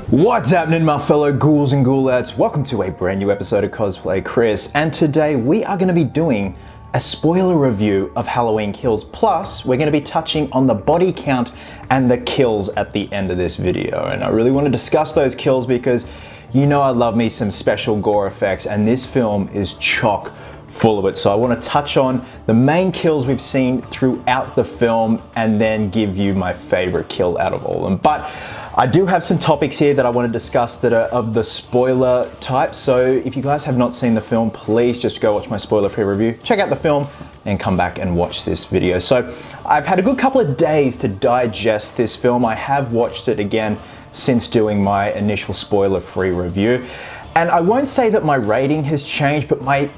What's happening, my fellow ghouls and ghoulettes? Welcome to a brand new episode of Cosplay Chris, and today we are going to be doing a spoiler review of Halloween Kills, plus we're going to be touching on the body count and the kills at the end of this video. And I really want to discuss those kills because you know I love me some special gore effects, and this film is chock full of it. So I want to touch on the main kills we've seen throughout the film and then give you my favorite kill out of all of them. But I do have some topics here that I want to discuss that are of the spoiler type. So if you guys have not seen the film, please just go watch my spoiler-free review, check out the film, and come back and watch this video. So I've had a good couple of days to digest this film. I have watched it again since doing my initial spoiler-free review. And I won't say that my rating has changed, but my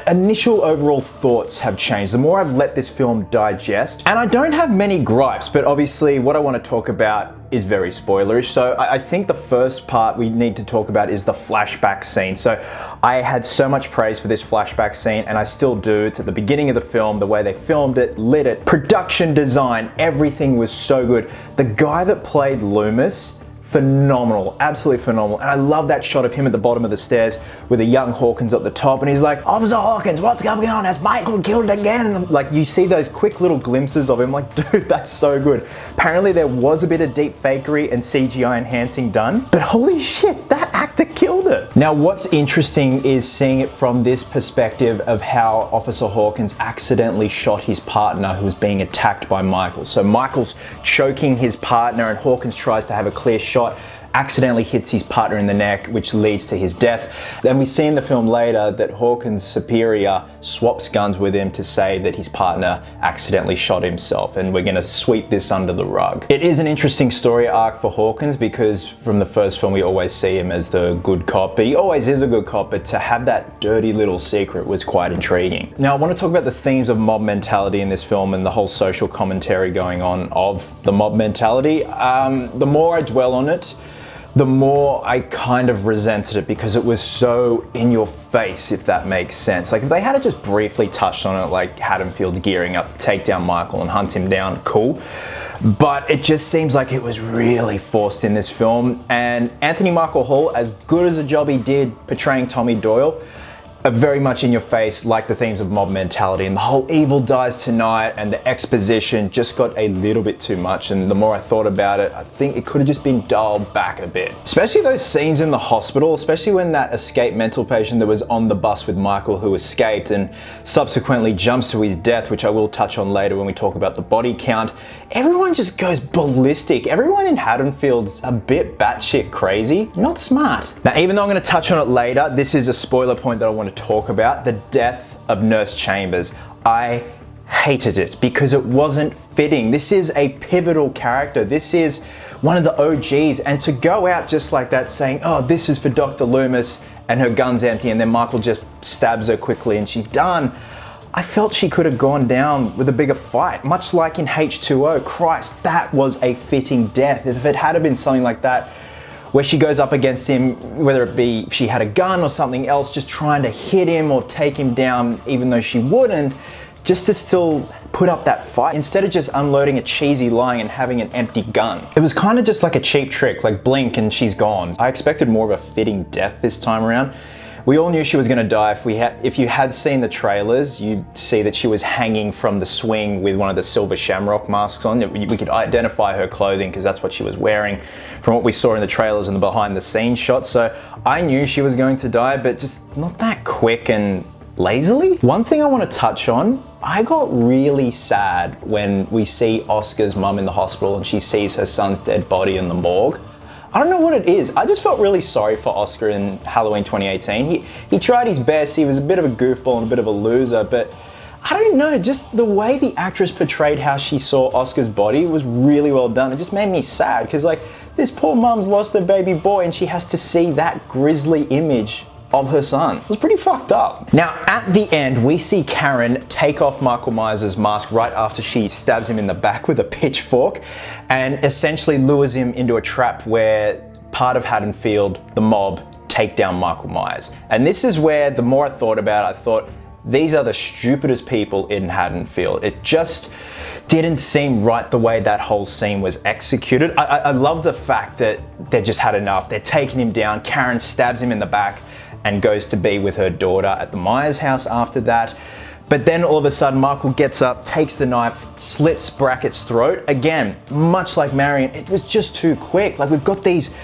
initial overall thoughts have changed the more I've let this film digest. And I don't have many gripes, but obviously what I want to talk about is very spoilerish. So I think the first part we need to talk about is the flashback scene. So I had so much praise for this flashback scene, and I still do. It's at the beginning of the film, the way they filmed it, lit it, production design, everything was so good. The guy that played Loomis, phenomenal, absolutely phenomenal. And I love that shot of him at the bottom of the stairs with a young Hawkins at the top, and he's like, "Officer Hawkins, what's going on? Has Michael killed again?" Like, you see those quick little glimpses of him, like, dude, that's so good. Apparently there was a bit of deep fakery and CGI enhancing done, but holy shit, that actor killed it. Now, what's interesting is seeing it from this perspective of how Officer Hawkins accidentally shot his partner who was being attacked by Michael. So Michael's choking his partner and Hawkins tries to have a clear shot, accidentally hits his partner in the neck, which leads to his death. Then we see in the film later that Hawkins' superior swaps guns with him to say that his partner accidentally shot himself, and we're going to sweep this under the rug. It is an interesting story arc for Hawkins because from the first film we always see him as the good cop, but he always is a good cop, but to have that dirty little secret was quite intriguing. Now I want to talk about the themes of mob mentality in this film and the whole social commentary going on of the mob mentality. The more I dwell on it, the more I kind of resented it because it was so in your face, if that makes sense. Like, if they had just briefly touched on it, like Haddonfield's gearing up to take down Michael and hunt him down, cool. But it just seems like it was really forced in this film. And Anthony Michael Hall, as good as a job he did portraying Tommy Doyle, are very much in your face, like the themes of mob mentality, and the whole evil dies tonight and the exposition just got a little bit too much. And the more I thought about it, I think it could have just been dialed back a bit. Especially those scenes in the hospital, especially when that escaped mental patient that was on the bus with Michael who escaped and subsequently jumps to his death, which I will touch on later when we talk about the body count. Everyone just goes ballistic. Everyone in Haddonfield's a bit batshit crazy. Not smart. Now, even though I'm going to touch on it later, this is a spoiler point that I want to talk about: the death of Nurse Chambers. I hated it because it wasn't fitting. This is a pivotal character. This is one of the OGs, and to go out just like that saying, "Oh, this is for Dr. Loomis," and her gun's empty, and then Michael just stabs her quickly and she's done. I felt she could have gone down with a bigger fight, much like in H2O. Christ, that was a fitting death. If it had been something like that, where she goes up against him, whether it be she had a gun or something else, just trying to hit him or take him down, even though she wouldn't, just to still put up that fight, instead of just unloading a cheesy line and having an empty gun. It was kind of just like a cheap trick, like blink and she's gone. I expected more of a fitting death this time around. We all knew she was going to die. If you had seen the trailers, you'd see that she was hanging from the swing with one of the silver shamrock masks on. We could identify her clothing because that's what she was wearing from what we saw in the trailers and the behind the scenes shots. So I knew she was going to die, but just not that quick and lazily. One thing I want to touch on, I got really sad when we see Oscar's mum in the hospital and she sees her son's dead body in the morgue. I don't know what it is. I just felt really sorry for Oscar in Halloween 2018. He tried his best. He was a bit of a goofball and a bit of a loser, but I don't know, just the way the actress portrayed how she saw Oscar's body was really well done. It just made me sad because, like, this poor mum's lost her baby boy and she has to see that grisly image of her son. It was pretty fucked up. Now, at the end, we see Karen take off Michael Myers' mask right after she stabs him in the back with a pitchfork and essentially lures him into a trap where part of Haddonfield, the mob, take down Michael Myers. And this is where, the more I thought about it, I thought, these are the stupidest people in Haddonfield. It just didn't seem right the way that whole scene was executed. I love the fact that they just had enough. They're taking him down. Karen stabs him in the back and goes to be with her daughter at the Myers house after that. But then all of a sudden, Michael gets up, takes the knife, slits Brackett's throat. Again, much like Marion, it was just too quick. Like, we've got these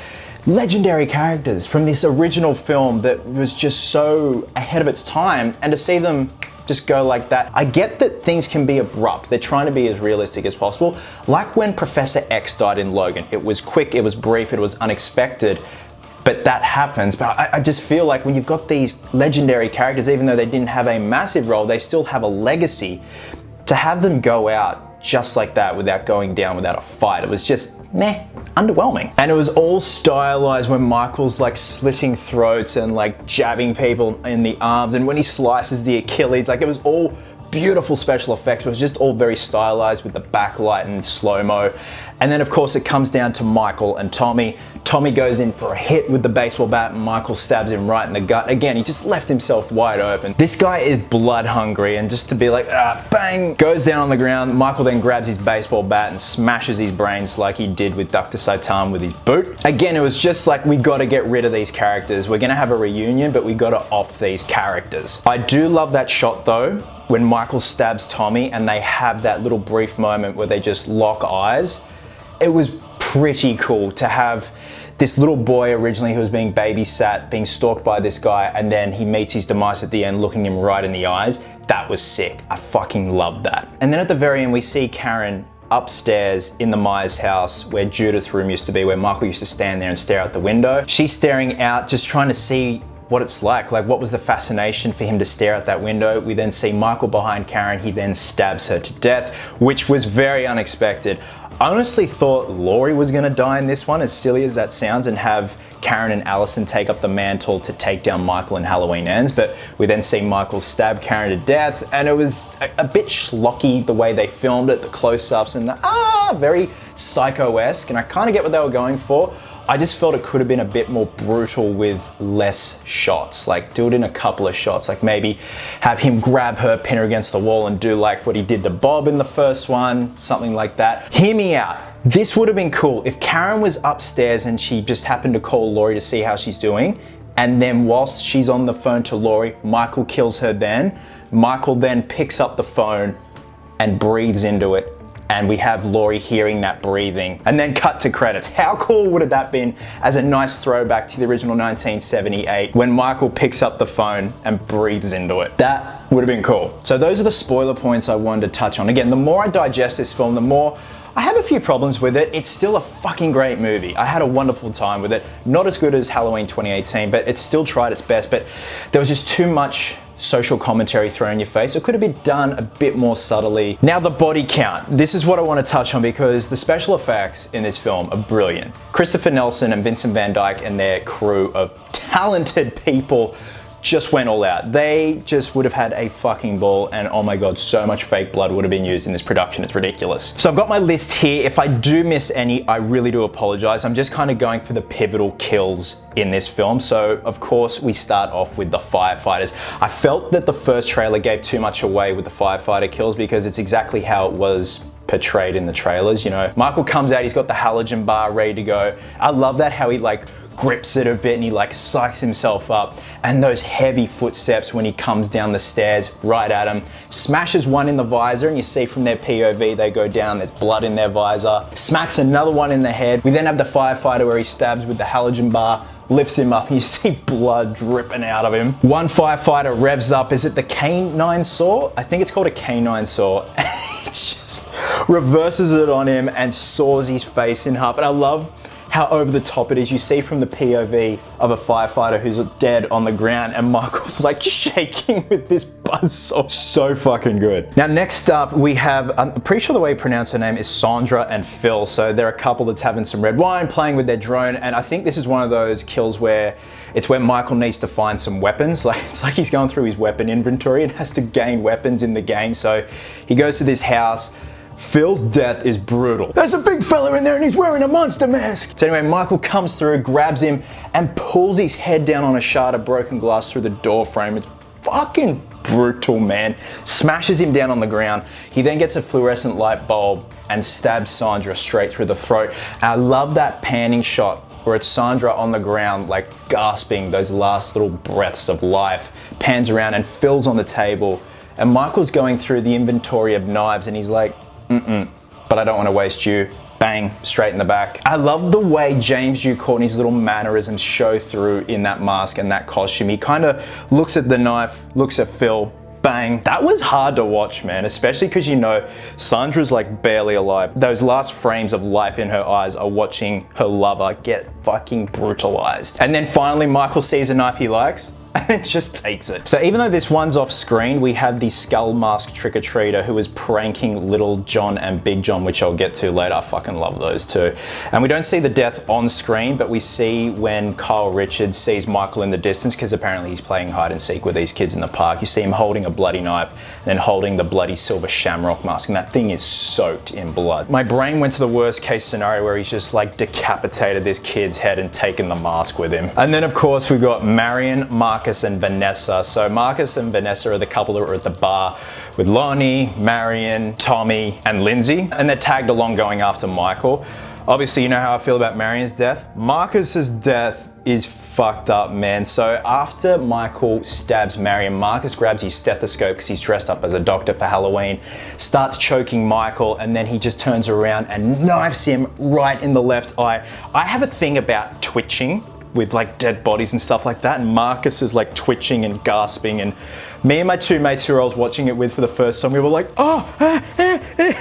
legendary characters from this original film that was just so ahead of its time, and to see them just go like that. I get that things can be abrupt. They're trying to be as realistic as possible. Like when Professor X died in Logan. It was quick, it was brief, it was unexpected. But that happens. But I just feel like when you've got these legendary characters, even though they didn't have a massive role, they still have a legacy. To have them go out just like that without going down without a fight, it was just, meh, underwhelming. And it was all stylized when Michael's like slitting throats and like jabbing people in the arms, and when he slices the Achilles, like it was all beautiful special effects, but it was just all very stylized with the backlight and slow-mo. And then of course it comes down to Michael and Tommy. Tommy goes in for a hit with the baseball bat and Michael stabs him right in the gut. Again, he just left himself wide open. This guy is blood hungry, and just to be like, bang, goes down on the ground. Michael then grabs his baseball bat and smashes his brains like he did with Dr. Saitan with his boot. Again, it was just like, we gotta get rid of these characters. We're gonna have a reunion, but we gotta off these characters. I do love that shot though, when Michael stabs Tommy and they have that little brief moment where they just lock eyes. It was pretty cool to have this little boy originally who was being babysat, being stalked by this guy, and then he meets his demise at the end, looking him right in the eyes. That was sick. I fucking loved that. And then at the very end, we see Karen upstairs in the Myers house where Judith's room used to be, where Michael used to stand there and stare out the window. She's staring out, just trying to see what it's like what was the fascination for him to stare at that window. We then see Michael behind Karen. He then stabs her to death, which was very unexpected. I honestly thought Laurie was gonna die in this one, as silly as that sounds, and have Karen and Allison take up the mantle to take down Michael in Halloween Ends, but we then see Michael stab Karen to death, and it was a bit schlocky the way they filmed it, the close-ups and the very psycho-esque, and I kind of get what they were going for. I just felt it could have been a bit more brutal with less shots. Like, do it in a couple of shots. Like, maybe have him grab her, pin her against the wall, and do like what he did to Bob in the first one, something like that. Hear me out. This would have been cool if Karen was upstairs and she just happened to call Laurie to see how she's doing, and then whilst she's on the phone to Laurie, Michael kills her then. Michael then picks up the phone and breathes into it, and we have Laurie hearing that breathing, and then cut to credits. How cool would have that been as a nice throwback to the original 1978 when Michael picks up the phone and breathes into it? That would have been cool. So those are the spoiler points I wanted to touch on. Again, the more I digest this film, the more I have a few problems with it. It's still a fucking great movie. I had a wonderful time with it. Not as good as Halloween 2018, but it still tried its best. But there was just too much social commentary thrown in your face. It could have been done a bit more subtly. Now, the body count. This is what I want to touch on because the special effects in this film are brilliant. Christopher Nelson and Vincent Van Dyke and their crew of talented people just went all out. They just would have had a fucking ball, and oh my god, so much fake blood would have been used in this production. It's ridiculous. So I've got my list here. If I do miss any, I really do apologize. I'm just kind of going for the pivotal kills in this film. So of course we start off with the firefighters. I felt that the first trailer gave too much away with the firefighter kills because it's exactly how it was portrayed in the trailers. You know, Michael comes out, he's got the halogen bar ready to go. I love that, how he like grips it a bit and he like psychs himself up, and those heavy footsteps when he comes down the stairs right at him, smashes one in the visor, and you see from their POV they go down, there's blood in their visor, smacks another one in the head. We then have the firefighter where he stabs with the halogen bar, lifts him up, and you see blood dripping out of him. One firefighter revs up, is it the canine saw? I think it's called a canine saw. He just reverses it on him and saws his face in half. And I love how over the top it is. You see from the POV of a firefighter who's dead on the ground, and Michael's like shaking with this buzzsaw. So fucking good. Now next up we have, I'm pretty sure the way you pronounce her name is Sandra and Phil. So they're a couple that's having some red wine, playing with their drone, and I think this is one of those kills where it's where Michael needs to find some weapons. Like, it's like he's going through his weapon inventory and has to gain weapons in the game. So he goes to this house. Phil's death is brutal. There's a big fella in there and he's wearing a monster mask. So anyway, Michael comes through, grabs him, and pulls his head down on a shard of broken glass through the door frame. It's fucking brutal, man. Smashes him down on the ground. He then gets a fluorescent light bulb and stabs Sandra straight through the throat. And I love that panning shot where it's Sandra on the ground, like gasping those last little breaths of life, pans around and fills on the table. And Michael's going through the inventory of knives and he's like, but I don't want to waste you. Bang, straight in the back. I love the way James Dew Courtney's little mannerisms show through in that mask and that costume. He kind of looks at the knife, looks at Phil, bang. That was hard to watch, man, especially because you know Sandra's like barely alive. Those last frames of life in her eyes are watching her lover get fucking brutalized. And then finally Michael sees a knife he likes and just takes it. So even though this one's off screen, we have the skull mask trick-or-treater who is pranking Little John and Big John, which I'll get to later. I fucking love those two. And we don't see the death on screen, but we see when Kyle Richards sees Michael in the distance, because apparently he's playing hide and seek with these kids in the park. You see him holding a bloody knife and then holding the bloody silver shamrock mask, and that thing is soaked in blood. My brain went to the worst case scenario where he's just like decapitated this kid's head and taken the mask with him. And then of course we've got Marion, Marcus and Vanessa. So Marcus and Vanessa are the couple that were at the bar with Lonnie, Marion, Tommy and Lindsay, and they're tagged along going after Michael. Obviously you know how I feel about Marion's death. Marcus's death is fucked up, man. So after Michael stabs Marion, Marcus grabs his stethoscope because he's dressed up as a doctor for Halloween, starts choking Michael, and then he just turns around and knifes him right in the left eye. I have a thing about twitching with like dead bodies and stuff like that, and Marcus is like twitching and gasping, and me and my two mates who I was watching it with for the first time, we were like,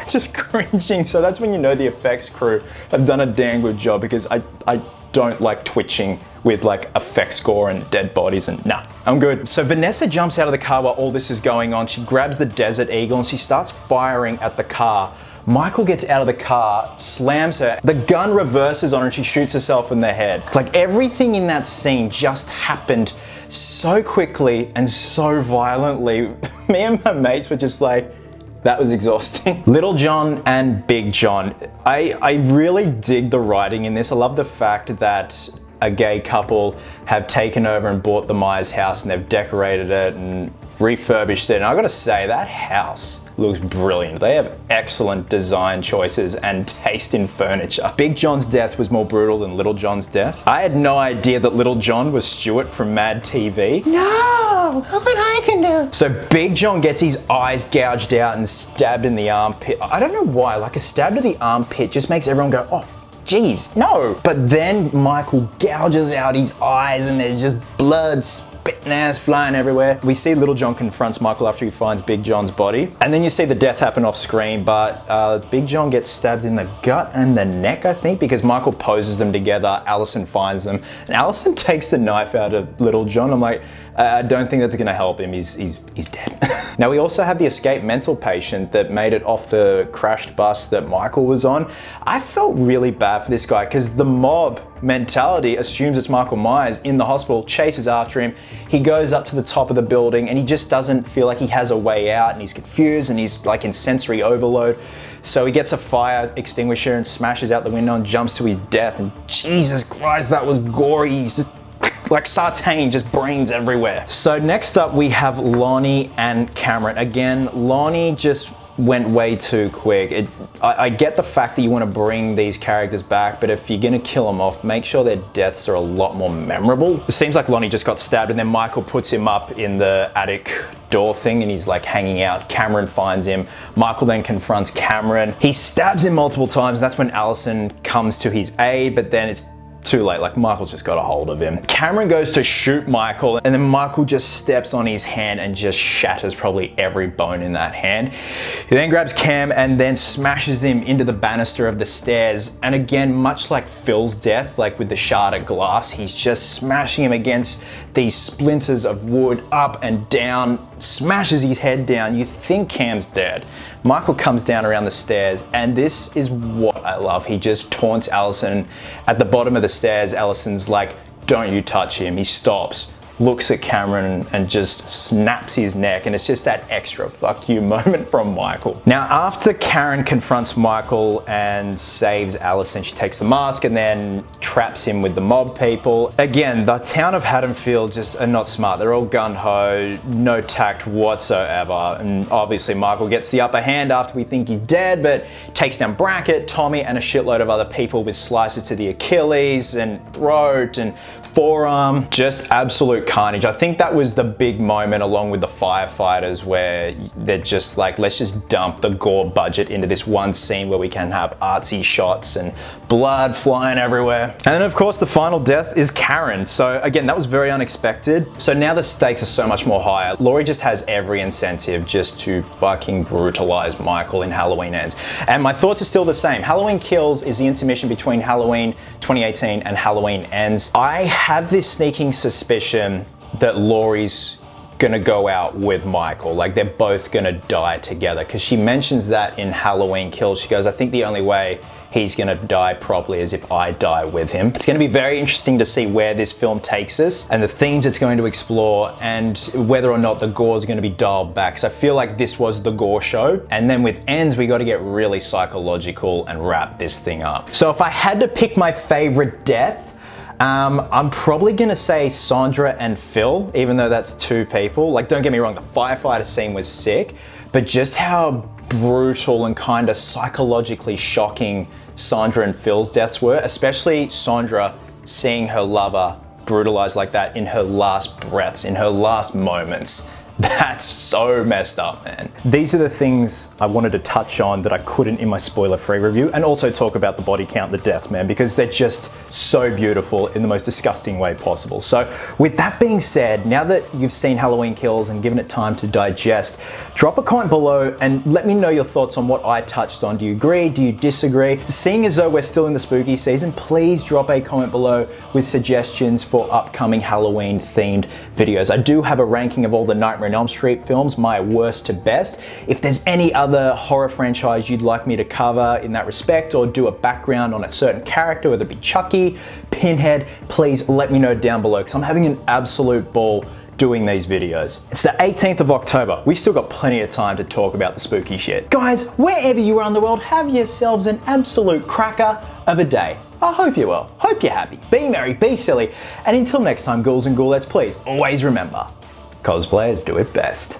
just cringing. So that's when you know the effects crew have done a damn good job, because I don't like twitching with like effect score and dead bodies, and nah, I'm good. So Vanessa jumps out of the car while all this is going on. She grabs the Desert Eagle and she starts firing at the car. Michael gets out of the car, slams her, the gun reverses on her and she shoots herself in the head. Like everything in that scene just happened so quickly and so violently. Me and my mates were just like, that was exhausting. Little John and Big John. I really dig the writing in this. I love the fact that a gay couple have taken over and bought the Myers house and they've decorated it and refurbished it. And I gotta say, that house looks brilliant. They have excellent design choices and taste in furniture. Big John's death was more brutal than Little John's death. I had no idea that Little John was Stuart from Mad TV. No, look what I can do. So Big John gets his eyes gouged out and stabbed in the armpit. I don't know why, like a stab to the armpit just makes everyone go, oh, geez, no. But then Michael gouges out his eyes and there's just blood spitting ass flying everywhere. We see Little John confronts Michael after he finds Big John's body. And then you see the death happen off screen, but Big John gets stabbed in the gut and the neck, I think, because Michael poses them together. Allison finds them and Allison takes the knife out of Little John. I'm like, I don't think that's gonna help him. He's dead. Now we also have the escaped mental patient that made it off the crashed bus that Michael was on. I felt really bad for this guy because the mob mentality assumes it's Michael Myers in the hospital, chases after him. He goes up to the top of the building and he just doesn't feel like he has a way out, and he's confused and he's like in sensory overload. So he gets a fire extinguisher and smashes out the window and jumps to his death. And Jesus Christ, that was gory. He's just like sauteing, just brains everywhere. So next up we have Lonnie and Cameron. Again, Lonnie just went way too quick. I get the fact that you want to bring these characters back, but if you're gonna kill them off, make sure their deaths are a lot more memorable. It seems like Lonnie just got stabbed and then Michael puts him up in the attic door thing and he's like hanging out. Cameron finds him. Michael then confronts Cameron. He stabs him multiple times, and that's when Allison comes to his aid, but then it's too late, like Michael's just got a hold of him. Cameron goes to shoot Michael and then Michael just steps on his hand and just shatters probably every bone in that hand. He then grabs Cam and then smashes him into the banister of the stairs. And again, much like Phil's death, like with the shard of glass, he's just smashing him against these splinters of wood up and down, smashes his head down. You think Cam's dead. Michael comes down around the stairs and this is what I love. He just taunts Allison at the bottom of the stairs. Allison's like, don't you touch him. He stops, looks at Cameron and just snaps his neck, and it's just that extra fuck you moment from Michael. Now, after Karen confronts Michael and saves Allison, she takes the mask and then traps him with the mob people. Again, the town of Haddonfield just are not smart. They're all gung-ho, no tact whatsoever, and obviously Michael gets the upper hand after we think he's dead, but takes down Brackett, Tommy, and a shitload of other people with slices to the Achilles and throat and forearm. Just absolute carnage. I think that was the big moment, along with the firefighters, where they're just like, let's just dump the gore budget into this one scene where we can have artsy shots and blood flying everywhere. And then of course the final death is Karen. So again, that was very unexpected. So now the stakes are so much more higher. Laurie just has every incentive just to fucking brutalize Michael in Halloween Ends. And my thoughts are still the same. Halloween Kills is the intermission between Halloween 2018 and Halloween Ends. I have this sneaking suspicion that Laurie's gonna go out with Michael. Like, they're both gonna die together, because she mentions that in Halloween Kills. She goes, I think the only way he's gonna die properly is if I die with him. It's gonna be very interesting to see where this film takes us and the themes it's going to explore, and whether or not the gore is gonna be dialed back. So I feel like this was the gore show, and then with Ends we gotta get really psychological and wrap this thing up. So if I had to pick my favorite death, I'm probably gonna say Sandra and Phil, even though that's two people. Like, don't get me wrong, the firefighter scene was sick, but just how brutal and kind of psychologically shocking Sandra and Phil's deaths were, especially Sandra seeing her lover brutalized like that in her last breaths, in her last moments. That's so messed up, man. These are the things I wanted to touch on that I couldn't in my spoiler-free review, and also talk about the body count, the deaths, man, because they're just so beautiful in the most disgusting way possible. So with that being said, now that you've seen Halloween Kills and given it time to digest, drop a comment below and let me know your thoughts on what I touched on. Do you agree? Do you disagree? Seeing as though we're still in the spooky season, please drop a comment below with suggestions for upcoming Halloween themed videos. I do have a ranking of all the Nightmare on Elm Street films, my worst to best. If there's any other horror franchise you'd like me to cover in that respect, or do a background on a certain character, whether it be Chucky, Pinhead, please let me know down below, because I'm having an absolute ball doing these videos. It's the 18th of October. We still got plenty of time to talk about the spooky shit. Guys, wherever you are in the world, have yourselves an absolute cracker of a day. I hope you're well. Hope you're happy. Be merry, be silly. And until next time, ghouls and ghoulettes, please always remember, cosplayers do it best.